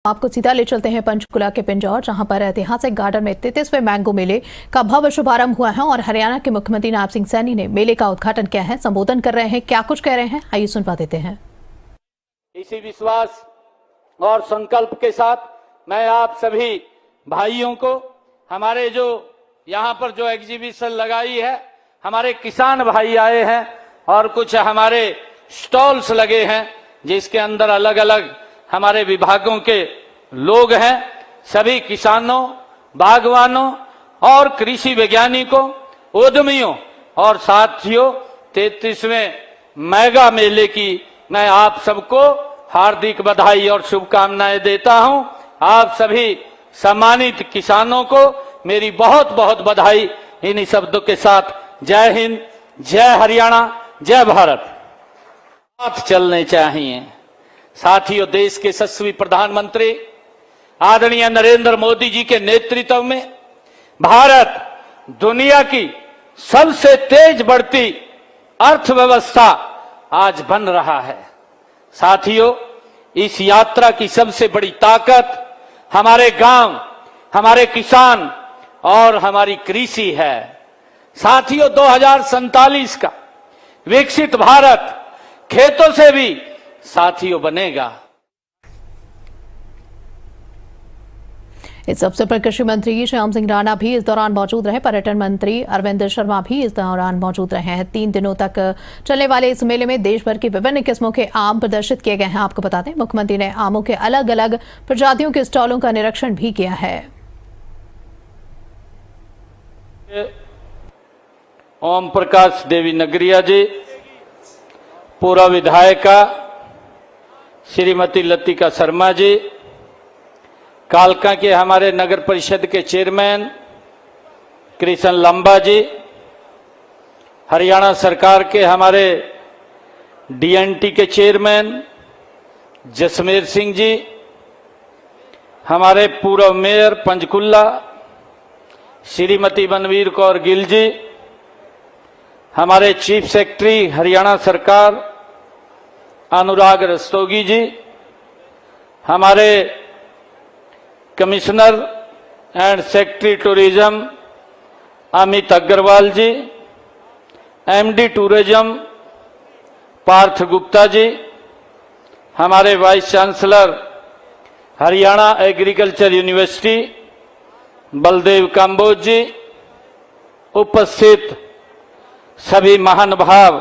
आपको सीधा ले चलते हैं पंचकुला के पिंजौर, जहां पर ऐतिहासिक गार्डन में 33वें मैंगो मेले का भव्य शुभारंभ हुआ है और हरियाणा के मुख्यमंत्री नायब सिंह सैनी ने मेले का उद्घाटन किया है। संबोधन कर रहे हैं, क्या कुछ कह रहे हैं, आइए सुनवा देते हैं। इसी विश्वास और संकल्प के साथ मैं आप सभी भाइयों को, हमारे जो यहाँ पर जो एग्जीबिशन लगाई है, हमारे किसान भाई आए हैं और कुछ हमारे स्टॉल्स लगे हैं जिसके अंदर अलग अलग हमारे विभागों के लोग हैं। सभी किसानों, बागवानों और कृषि वैज्ञानिकों, उद्यमियों और साथियों 33वें मेगा मेले की मैं आप सबको हार्दिक बधाई और शुभकामनाएं देता हूं। आप सभी सम्मानित किसानों को मेरी बहुत बहुत बधाई। इन्हीं शब्दों के साथ जय हिंद, जय हरियाणा, जय भारत। साथ चलने चाहिए। साथियों, देश के यशस्वी प्रधानमंत्री आदरणीय नरेंद्र मोदी जी के नेतृत्व में भारत दुनिया की सबसे तेज बढ़ती अर्थव्यवस्था आज बन रहा है। साथियों, इस यात्रा की सबसे बड़ी ताकत हमारे गांव, हमारे किसान और हमारी कृषि है। साथियों, 2047 का विकसित भारत खेतों से भी साथियों बनेगा। इस अवसर पर कृषि मंत्री श्याम सिंह राणा भी इस दौरान मौजूद रहे। पर्यटन मंत्री अरविंद शर्मा भी इस दौरान मौजूद रहे हैं। 3 दिनों तक चलने वाले इस मेले में देश भर की विभिन्न किस्मों के आम प्रदर्शित किए गए हैं। आपको बता दें, मुख्यमंत्री ने आमों के अलग अलग प्रजातियों के स्टॉलों का निरीक्षण भी किया है। ओम प्रकाश देवी नगरिया जी, पूर्व विधायिका श्रीमती लतिका शर्मा जी, कालका के हमारे नगर परिषद के चेयरमैन कृष्ण लंबा जी, हरियाणा सरकार के हमारे डीएनटी के चेयरमैन जसमेर सिंह जी, हमारे पूर्व मेयर पंचकुला श्रीमती बनवीर कौर गिल जी, हमारे चीफ सेक्रेटरी हरियाणा सरकार अनुराग रस्तोगी जी, हमारे commissioner and secretary tourism Amit Agarwal ji, MD tourism Parth Gupta ji, हमारे vice chancellor Haryana agriculture university Baldev Kamboj ji, उपस्थित सभी महानुभाव,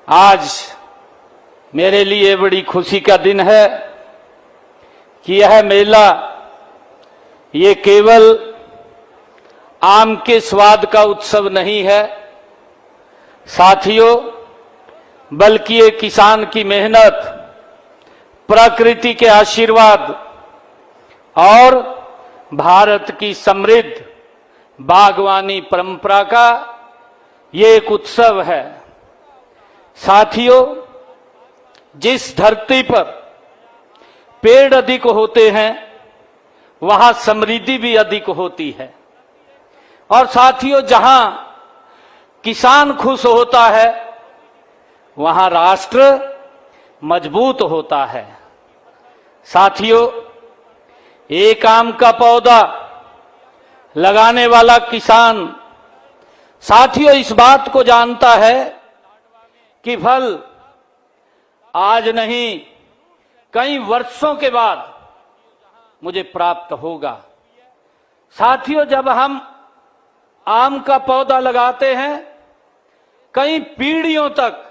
आज मेरे लिए बड़ी खुशी का दिन है कि यह मेला ये केवल आम के स्वाद का उत्सव नहीं है साथियों, बल्कि ये किसान की मेहनत, प्रकृति के आशीर्वाद और भारत की समृद्ध बागवानी परंपरा का ये एक उत्सव है। साथियों, जिस धरती पर पेड़ अधिक होते हैं वहां समृद्धि भी अधिक होती है और साथियों, जहां किसान खुश होता है वहां राष्ट्र मजबूत होता है। साथियों, एक आम का पौधा लगाने वाला किसान साथियों इस बात को जानता है कि फल आज नहीं कई वर्षों के बाद मुझे प्राप्त होगा। साथियों, जब हम आम का पौधा लगाते हैं कई पीढ़ियों तक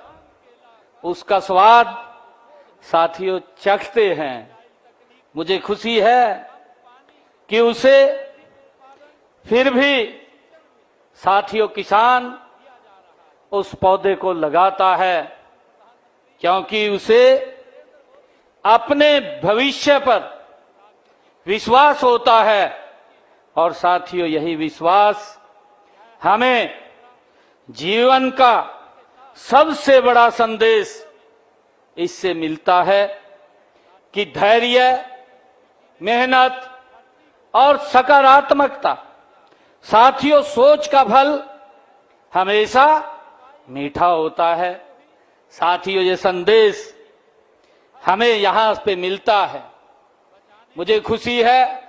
उसका स्वाद साथियों चखते हैं। मुझे खुशी है कि उसे फिर भी साथियों किसान उस पौधे को लगाता है क्योंकि उसे अपने भविष्य पर विश्वास होता है और साथियों यही विश्वास हमें जीवन का सबसे बड़ा संदेश इससे मिलता है कि धैर्य, मेहनत और सकारात्मकता, साथियों सोच का फल हमेशा मीठा होता है। साथियों, ये संदेश हमें यहां पे मिलता है। मुझे खुशी है,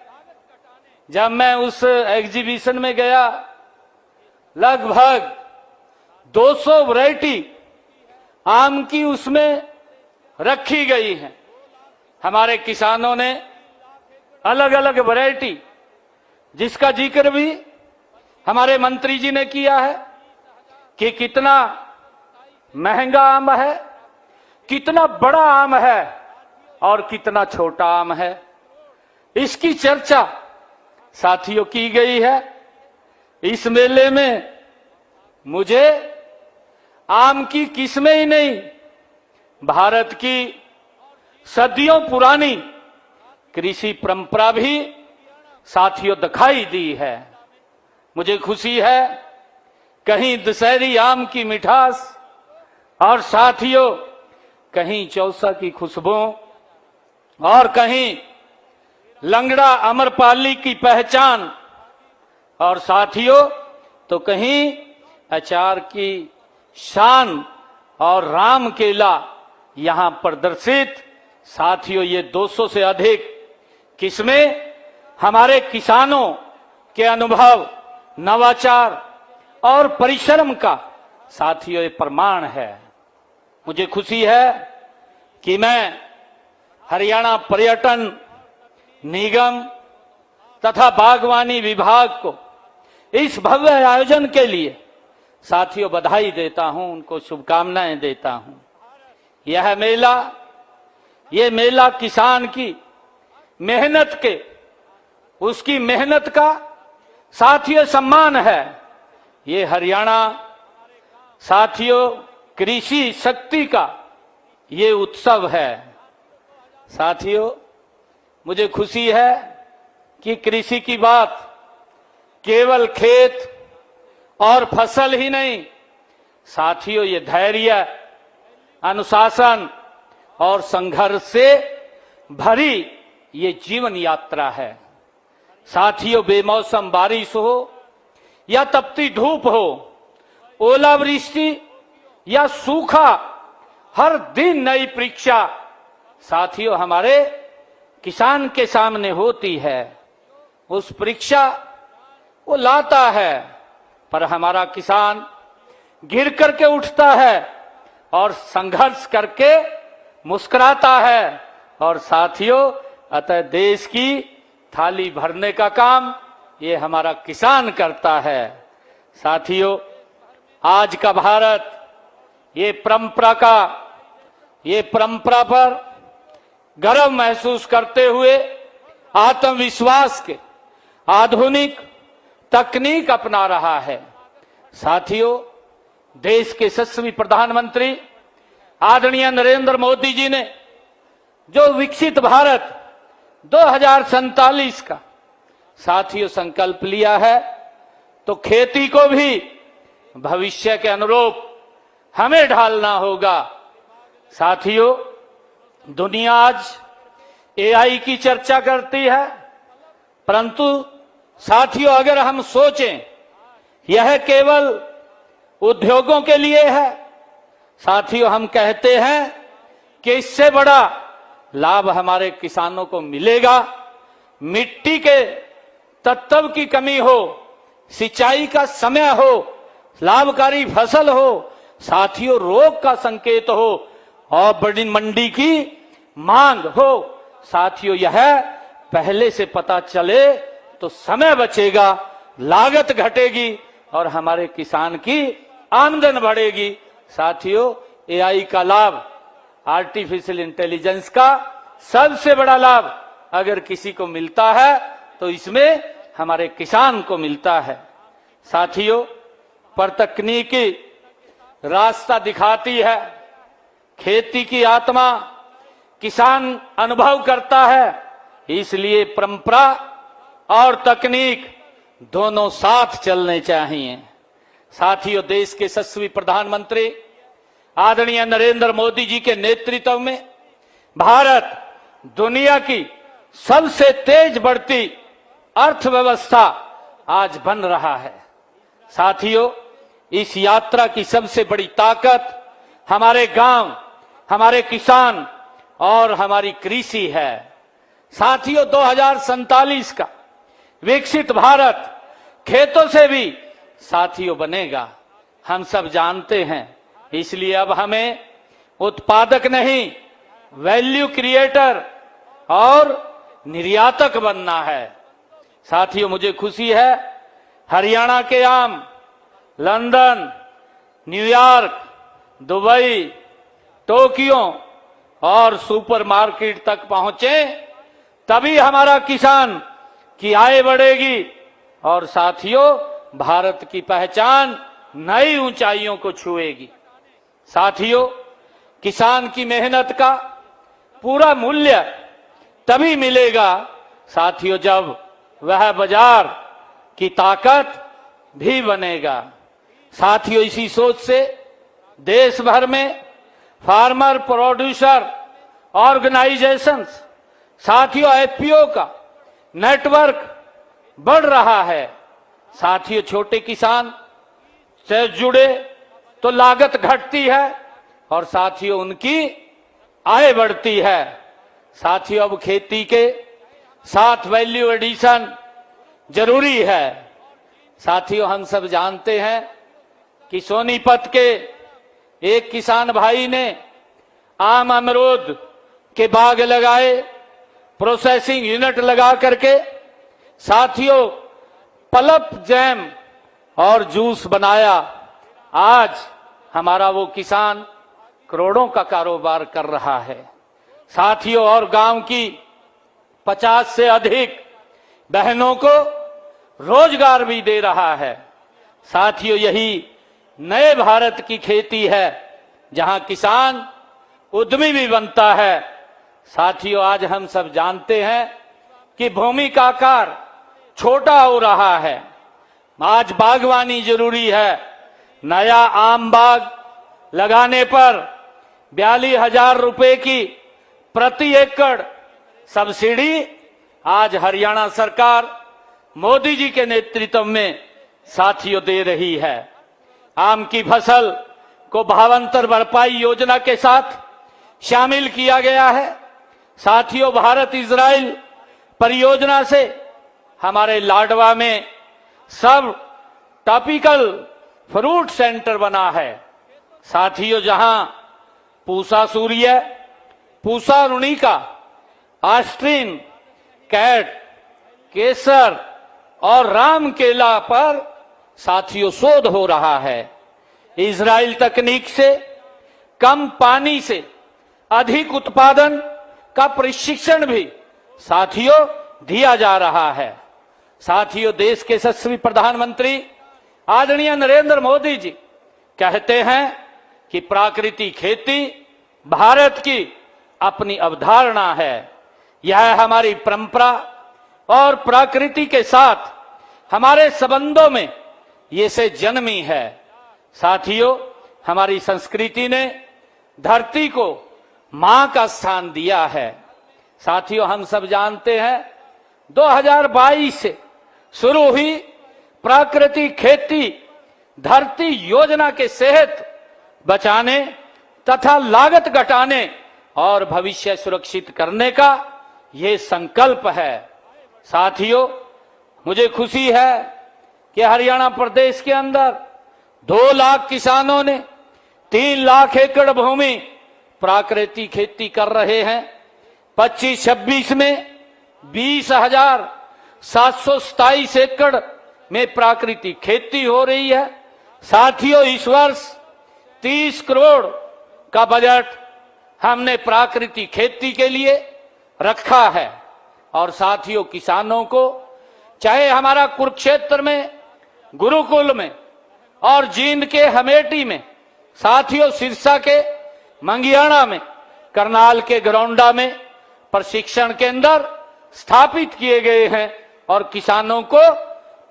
जब मैं उस एग्जीबिशन में गया, लगभग 200 वैरायटी आम की उसमें रखी गई है। हमारे किसानों ने अलग अलग वैरायटी, जिसका जिक्र भी हमारे मंत्री जी ने किया है कि कितना महंगा आम है, कितना बड़ा आम है और कितना छोटा आम है, इसकी चर्चा साथियों की गई है। इस मेले में मुझे आम की किस्में ही नहीं, भारत की सदियों पुरानी कृषि परंपरा भी साथियों दिखाई दी है। मुझे खुशी है, कहीं दशहरी आम की मिठास और साथियों कहीं चौसा की खुशबू और कहीं लंगड़ा अमरपाली की पहचान और साथियों तो कहीं अचार की शान और राम केला यहां प्रदर्शित। साथियों ये 200 से अधिक किस्में हमारे किसानों के अनुभव, नवाचार और परिश्रम का साथियों ये प्रमाण है। मुझे खुशी है कि मैं हरियाणा पर्यटन निगम तथा बागवानी विभाग को इस भव्य आयोजन के लिए साथियों बधाई देता हूं, उनको शुभकामनाएं देता हूं। ये मेला किसान की मेहनत के, उसकी मेहनत का साथियों सम्मान है। ये हरियाणा साथियों कृषि शक्ति का ये उत्सव है। साथियों मुझे खुशी है कि कृषि की बात केवल खेत और फसल ही नहीं, साथियों ये धैर्य, अनुशासन और संघर्ष से भरी ये जीवन यात्रा है। साथियों बेमौसम बारिश हो या तपती धूप हो, ओलावृष्टि या सूखा, हर दिन नई परीक्षा साथियों हमारे किसान के सामने होती है। उस परीक्षा वो लाता है, पर हमारा किसान गिर करके उठता है और संघर्ष करके मुस्कुराता है। और साथियों अतः देश की थाली भरने का काम ये हमारा किसान करता है। साथियों आज का भारत ये परंपरा पर गर्व महसूस करते हुए आत्मविश्वास के आधुनिक तकनीक अपना रहा है। साथियों देश के यशस्वी प्रधानमंत्री आदरणीय नरेंद्र मोदी जी ने जो विकसित भारत 2047 का साथियों संकल्प लिया है, तो खेती को भी भविष्य के अनुरूप हमें ढालना होगा। साथियों दुनिया आज एआई की चर्चा करती है, परंतु साथियों अगर हम सोचें यह केवल उद्योगों के लिए है। साथियों हम कहते हैं कि इससे बड़ा लाभ हमारे किसानों को मिलेगा। मिट्टी के तत्व की कमी हो, सिंचाई का समय हो, लाभकारी फसल हो, साथियों रोग का संकेत हो और बड़ी मंडी की मांग हो। साथियों यह पहले से पता चले तो समय बचेगा, लागत घटेगी और हमारे किसान की आमदन बढ़ेगी। साथियों एआई का लाभ, आर्टिफिशियल इंटेलिजेंस का सबसे बड़ा लाभ अगर किसी को मिलता है तो इसमें हमारे किसान को मिलता है। साथियों पर तकनीकी रास्ता दिखाती है, खेती की आत्मा किसान अनुभव करता है, इसलिए परंपरा और तकनीक दोनों साथ चलने चाहिए। साथियों देश के यशस्वी प्रधानमंत्री आदरणीय नरेंद्र मोदी जी के नेतृत्व में भारत दुनिया की सबसे तेज बढ़ती अर्थव्यवस्था आज बन रहा है। साथियों इस यात्रा की सबसे बड़ी ताकत हमारे गांव, हमारे किसान और हमारी कृषि है। साथियों 2047 का विकसित भारत खेतों से भी साथियों बनेगा, हम सब जानते हैं। इसलिए अब हमें उत्पादक नहीं, वैल्यू क्रिएटर और निर्यातक बनना है। साथियों मुझे खुशी है, हरियाणा के आम लंदन, न्यूयॉर्क, दुबई, टोक्यो और सुपरमार्केट तक पहुंचे, तभी हमारा किसान की आय बढ़ेगी और साथियों भारत की पहचान नई ऊंचाइयों को छुएगी। साथियों किसान की मेहनत का पूरा मूल्य तभी मिलेगा साथियों जब वह बाजार की ताकत भी बनेगा। साथियों इसी सोच से देश भर में फार्मर प्रोड्यूसर ऑर्गेनाइजेशंस, साथियों एफपीओ का नेटवर्क बढ़ रहा है। साथियों छोटे किसान से जुड़े तो लागत घटती है और साथियों उनकी आय बढ़ती है। साथियों अब खेती के साथ वैल्यू एडिशन जरूरी है। साथियों हम सब जानते हैं कि सोनीपत के एक किसान भाई ने आम अमरूद के बाग लगाए, प्रोसेसिंग यूनिट लगा करके साथियों पल्प जैम और जूस बनाया। आज हमारा वो किसान करोड़ों का कारोबार कर रहा है। साथियों और गांव की 50 से अधिक बहनों को रोजगार भी दे रहा है। साथियों यही नए भारत की खेती है जहां किसान उद्यमी भी बनता है। साथियों आज हम सब जानते हैं कि भूमि का आकार छोटा हो रहा है, आज बागवानी जरूरी है। नया आम बाग लगाने पर 42,000 रुपए की प्रति एकड़ सब्सिडी आज हरियाणा सरकार मोदी जी के नेतृत्व में साथियों दे रही है। आम की फसल को भावांतर भरपाई योजना के साथ शामिल किया गया है। साथियों भारत इजराइल परियोजना से हमारे लाडवा में सब टॉपिकल फ्रूट सेंटर बना है। साथियों जहां पूसा सूर्य, पूसा रुणिका, आस्ट्रीन, कैट, केसर और राम केला पर साथियों शोध हो रहा है। इजराइल तकनीक से कम पानी से अधिक उत्पादन का प्रशिक्षण भी साथियों दिया जा रहा है। साथियों देश के यशस्वी प्रधानमंत्री आदरणीय नरेंद्र मोदी जी कहते हैं कि प्राकृतिक खेती भारत की अपनी अवधारणा है। यह हमारी परंपरा और प्रकृति के साथ हमारे संबंधों में ये से जन्मी है। साथियों हमारी संस्कृति ने धरती को मां का स्थान दिया है। साथियों हम सब जानते हैं 2022 से शुरू हुई प्राकृतिक खेती धरती योजना के सेहत बचाने तथा लागत घटाने और भविष्य सुरक्षित करने का ये संकल्प है। साथियों मुझे खुशी है कि हरियाणा प्रदेश के अंदर 2 लाख किसानों ने 3 लाख एकड़ भूमि प्राकृतिक खेती कर रहे हैं। 25-26 में 20,727 एकड़ में प्राकृतिक खेती हो रही है। साथियों इस वर्ष 30 करोड़ का बजट हमने प्राकृतिक खेती के लिए रखा है। और साथियों किसानों को चाहे हमारा कुरुक्षेत्र में, गुरुकुल में और जींद के हमेटी में, साथियों सिरसा के मंगियाना में, करनाल के गरौंडा में प्रशिक्षण केंद्र स्थापित किए गए हैं और किसानों को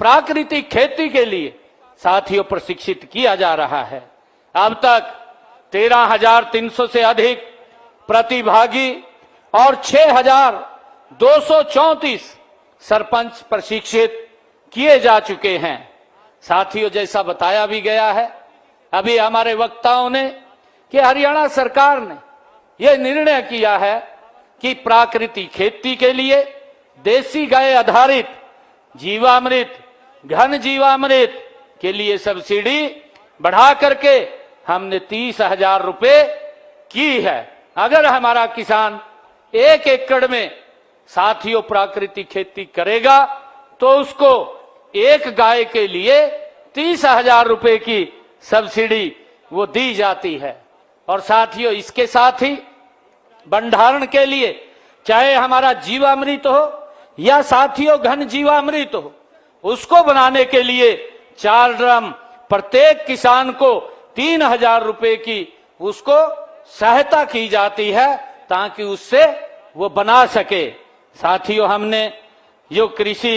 प्राकृतिक खेती के लिए साथियों प्रशिक्षित किया जा रहा है। अब तक 13,300 से अधिक प्रतिभागी और 6,234 सरपंच प्रशिक्षित किए जा चुके हैं। साथियों जैसा बताया भी गया है अभी हमारे वक्ताओं ने कि हरियाणा सरकार ने यह निर्णय किया है कि प्राकृतिक खेती के लिए देसी गाय आधारित जीवामृत, घन जीवामृत के लिए सब्सिडी बढ़ा करके हमने 30,000 रुपए की है। अगर हमारा किसान 1 एकड़ में साथियों प्राकृतिक खेती करेगा तो उसको एक गाय के लिए 30,000 रुपए की सब्सिडी वो दी जाती है। और साथियों इसके साथ ही भंडारण के लिए चाहे हमारा जीवामृत हो या साथियों घन जीवामृत हो, उसको बनाने के लिए 4 ड्रम प्रत्येक किसान को 3,000 रुपए की उसको सहायता की जाती है ताकि उससे वो बना सके। साथियों हमने जो कृषि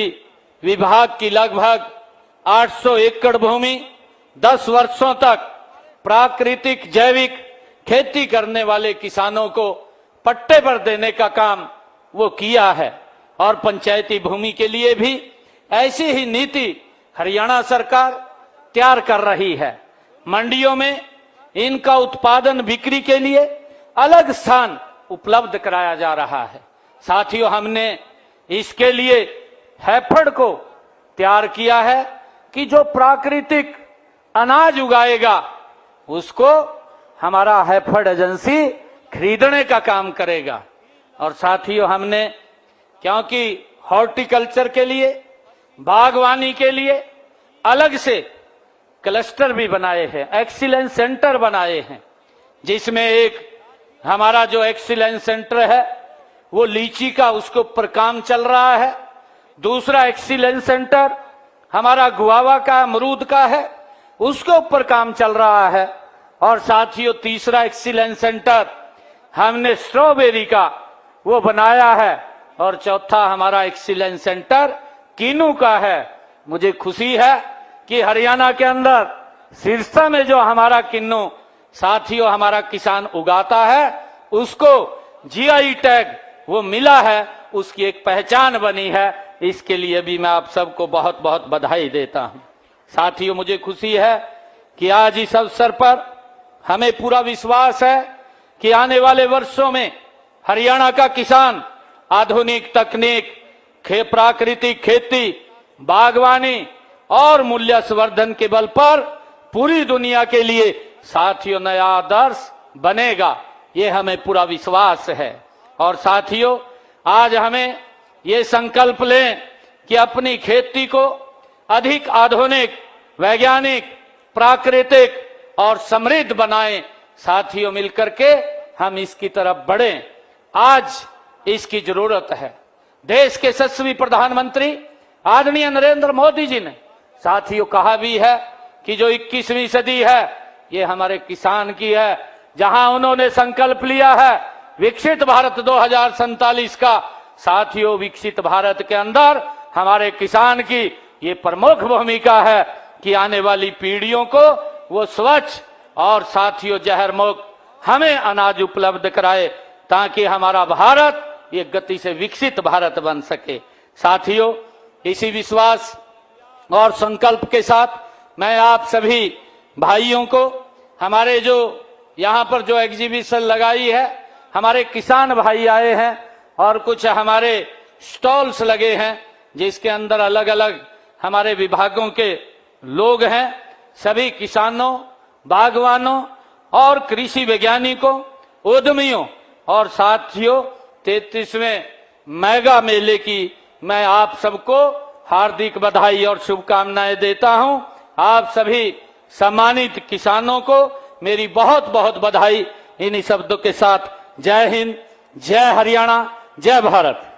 विभाग की लगभग 800 एकड़ भूमि 10 वर्षों तक प्राकृतिक जैविक खेती करने वाले किसानों को पट्टे पर देने का काम वो किया है। और पंचायती भूमि के लिए भी ऐसी ही नीति हरियाणा सरकार तैयार कर रही है। मंडियों में इनका उत्पादन बिक्री के लिए अलग स्थान उपलब्ध कराया जा रहा है। साथियों हमने इसके लिए हैफेड को तैयार किया है कि जो प्राकृतिक अनाज उगाएगा उसको हमारा हैफेड एजेंसी खरीदने का काम करेगा। और साथियों हमने क्योंकि हॉर्टिकल्चर के लिए, बागवानी के लिए अलग से क्लस्टर भी बनाए हैं, एक्सीलेंस सेंटर बनाए हैं, जिसमें एक हमारा जो एक्सीलेंस सेंटर है वो लीची का उसके ऊपर काम चल रहा है। दूसरा एक्सीलेंस सेंटर हमारा गुआवा का, अमरूद का है, उसके ऊपर काम चल रहा है। और साथियों तीसरा एक्सीलेंस सेंटर हमने स्ट्रॉबेरी का वो बनाया है। और चौथा हमारा एक्सीलेंस सेंटर कीनू का है। मुझे खुशी है कि हरियाणा के अंदर सिरसा में जो हमारा किन्नू साथियों हमारा किसान उगाता है उसको जीआई टैग वो मिला है, उसकी एक पहचान बनी है। इसके लिए भी मैं आप सबको बहुत बहुत बधाई देता हूं। साथियों मुझे खुशी है कि आज इस अवसर पर हमें पूरा विश्वास है कि आने वाले वर्षों में हरियाणा का किसान आधुनिक तकनीक, प्राकृतिक खेती, बागवानी और मूल्य संवर्धन के बल पर पूरी दुनिया के लिए साथियों नया आदर्श बनेगा, ये हमें पूरा विश्वास है। और साथियों आज हमें ये संकल्प लें कि अपनी खेती को अधिक आधुनिक, वैज्ञानिक, प्राकृतिक और समृद्ध बनाएं। साथियों मिलकर के हम इसकी तरफ बढ़ें। आज इसकी जरूरत है। देश के यशस्वी प्रधानमंत्री आदरणीय नरेंद्र मोदी जी ने साथियों कहा भी है कि जो 21वीं सदी है ये हमारे किसान की है। जहां उन्होंने संकल्प लिया है विकसित भारत 2047 का, साथियों विकसित भारत के अंदर हमारे किसान की ये प्रमुख भूमिका है कि आने वाली पीढ़ियों को वो स्वच्छ और साथियों जहर मुक्त हमें अनाज उपलब्ध कराए ताकि हमारा भारत ये गति से विकसित भारत बन सके। साथियों इसी विश्वास और संकल्प के साथ मैं आप सभी भाइयों को हमारे जो यहाँ पर जो एग्जीबिशन लगाई है, हमारे किसान भाई आए हैं और कुछ हमारे स्टॉल्स लगे हैं जिसके अंदर अलग अलग हमारे विभागों के लोग हैं। सभी किसानों, बागवानों और कृषि वैज्ञानिकों, उद्यमियों और साथियों 33वें मेगा मेले की मैं आप सबको हार्दिक बधाई और शुभकामनाएं देता हूं। आप सभी सम्मानित किसानों को मेरी बहुत बहुत बधाई। इन्हीं शब्दों के साथ जय हिंद, जय हरियाणा, जय भारत।